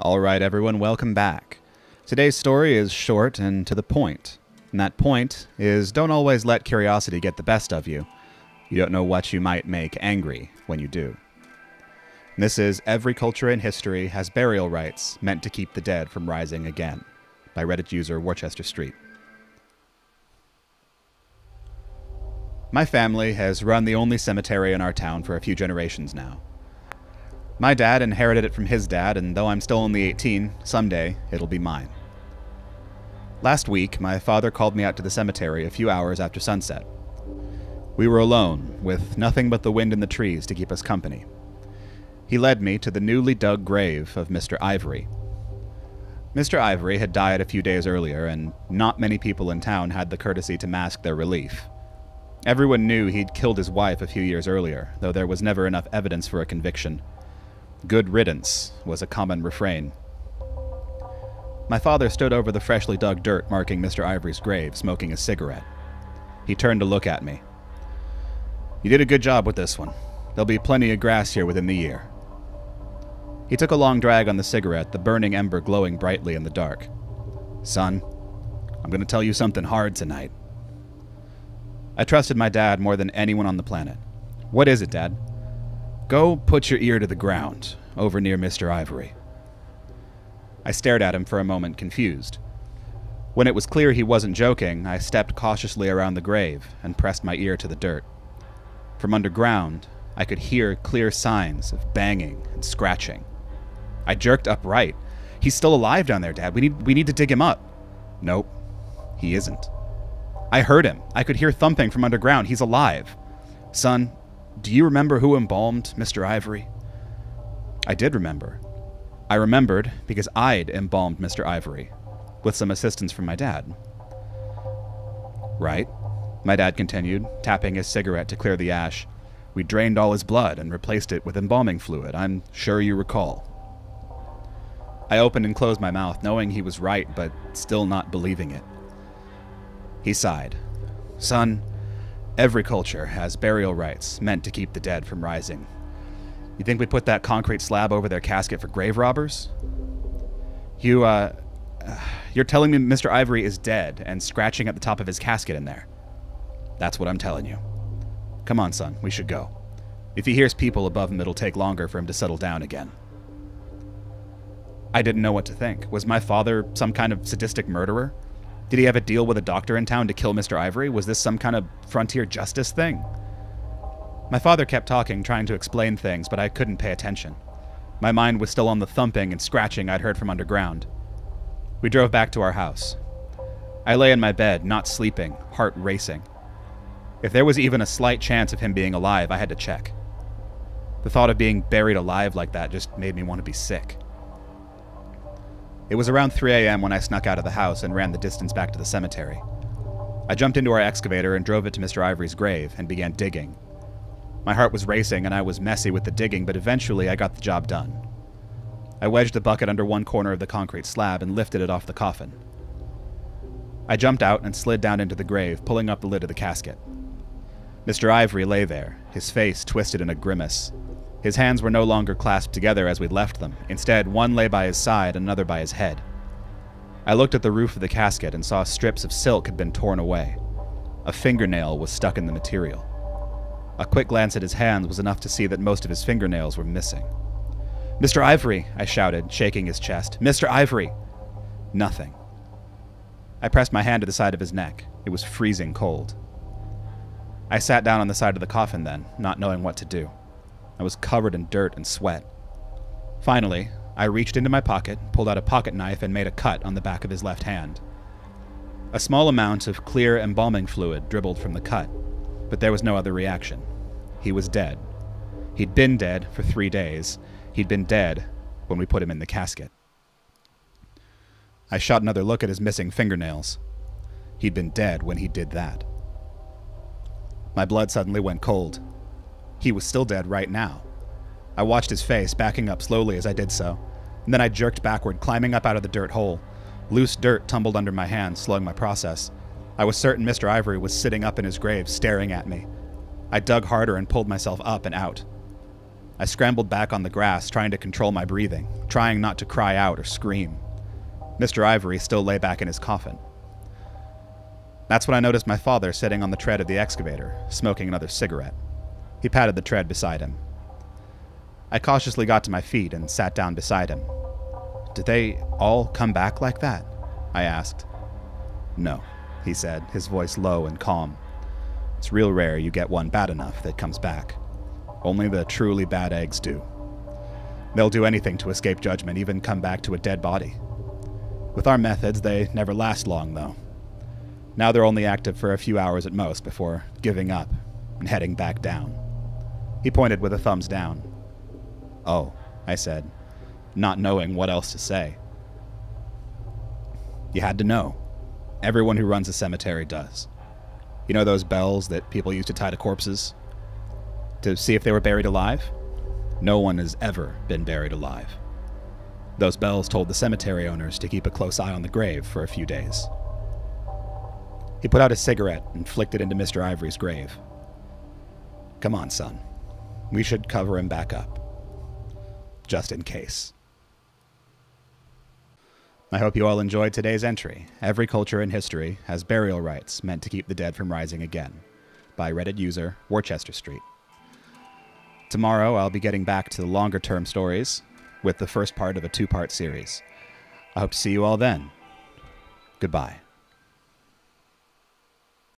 Alright everyone, welcome back. Today's story is short and to the point. And that point is don't always let curiosity get the best of you. You don't know what you might make angry when you do. And this is Every Culture in History Has Burial Rites Meant to Keep the Dead from Rising Again by Reddit user Worcester Street. My family has run the only cemetery in our town for a few generations now. My dad inherited it from his dad, and though I'm still only 18, someday it'll be mine. Last week, my father called me out to the cemetery a few hours after sunset. We were alone, with nothing but the wind in the trees to keep us company. He led me to the newly dug grave of Mr. Ivory. Mr. Ivory had died a few days earlier, and not many people in town had the courtesy to mask their relief. Everyone knew he'd killed his wife a few years earlier, though there was never enough evidence for a conviction. Good riddance was a common refrain. My father stood over the freshly dug dirt marking Mr. Ivory's grave, smoking a cigarette. He turned to look at me. "You did a good job with this one. There'll be plenty of grass here within the year." He took a long drag on the cigarette, the burning ember glowing brightly in the dark. "Son, I'm going to tell you something hard tonight." I trusted my dad more than anyone on the planet. "What is it, Dad?" "Go put your ear to the ground, over near Mr. Ivory." I stared at him for a moment, confused. When it was clear he wasn't joking, I stepped cautiously around the grave and pressed my ear to the dirt. From underground, I could hear clear signs of banging and scratching. I jerked upright. "He's still alive down there, Dad. We need to dig him up." "Nope, he isn't." I heard him. I could hear thumping from underground. "He's alive." "Son, do you remember who embalmed Mr. Ivory?" I did remember. I remembered because I'd embalmed Mr. Ivory, with some assistance from my dad. "Right," my dad continued, tapping his cigarette to clear the ash. "We drained all his blood and replaced it with embalming fluid. I'm sure you recall." I opened and closed my mouth, knowing he was right, but still not believing it. He sighed. "Son, every culture has burial rites meant to keep the dead from rising. You think we put that concrete slab over their casket for grave robbers? You're telling me Mr. Ivory is dead and scratching at the top of his casket in there?" "That's what I'm telling you. Come on, son, we should go. If he hears people above him, it'll take longer for him to settle down again." I didn't know what to think. Was my father some kind of sadistic murderer? Did he have a deal with a doctor in town to kill Mr. Ivory? Was this some kind of frontier justice thing? My father kept talking, trying to explain things, but I couldn't pay attention. My mind was still on the thumping and scratching I'd heard from underground. We drove back to our house. I lay in my bed, not sleeping, heart racing. If there was even a slight chance of him being alive, I had to check. The thought of being buried alive like that just made me want to be sick. It was around 3 a.m. when I snuck out of the house and ran the distance back to the cemetery. I jumped into our excavator and drove it to Mr. Ivory's grave and began digging. My heart was racing and I was messy with the digging, but eventually I got the job done. I wedged the bucket under one corner of the concrete slab and lifted it off the coffin. I jumped out and slid down into the grave, pulling up the lid of the casket. Mr. Ivory lay there, his face twisted in a grimace. His hands were no longer clasped together as we'd left them. Instead, one lay by his side and another by his head. I looked at the roof of the casket and saw strips of silk had been torn away. A fingernail was stuck in the material. A quick glance at his hands was enough to see that most of his fingernails were missing. "Mr. Ivory!" I shouted, shaking his chest. "Mr. Ivory!" Nothing. I pressed my hand to the side of his neck. It was freezing cold. I sat down on the side of the coffin then, not knowing what to do. I was covered in dirt and sweat. Finally, I reached into my pocket, pulled out a pocket knife, and made a cut on the back of his left hand. A small amount of clear embalming fluid dribbled from the cut, but there was no other reaction. He was dead. He'd been dead for 3 days. He'd been dead when we put him in the casket. I shot another look at his missing fingernails. He'd been dead when he did that. My blood suddenly went cold. He was still dead right now. I watched his face, backing up slowly as I did so, and then I jerked backward, climbing up out of the dirt hole. Loose dirt tumbled under my hands, slowing my process. I was certain Mr. Ivory was sitting up in his grave, staring at me. I dug harder and pulled myself up and out. I scrambled back on the grass, trying to control my breathing, trying not to cry out or scream. Mr. Ivory still lay back in his coffin. That's when I noticed my father sitting on the tread of the excavator, smoking another cigarette. He patted the tread beside him. I cautiously got to my feet and sat down beside him. Did they all come back like that? I asked. No, he said, his voice low and calm. It's real rare you get one bad enough that comes back. Only the truly bad eggs do. They'll do anything to escape judgment, even come back to a dead body. With our methods, they never last long, though. Now they're only active for a few hours at most before giving up and heading back down. He pointed with a thumbs down. Oh, I said, not knowing what else to say. You had to know. Everyone who runs a cemetery does. You know those bells that people used to tie to corpses? To see if they were buried alive? No one has ever been buried alive. Those bells told the cemetery owners to keep a close eye on the grave for a few days. He put out a cigarette and flicked it into Mr. Ivory's grave. Come on, son. We should cover him back up. Just in case. I hope you all enjoyed today's entry. Every culture in history has burial rites meant to keep the dead from rising again. By Reddit user Worcester Street. Tomorrow I'll be getting back to the longer-term stories with the first part of a two-part series. I hope to see you all then. Goodbye.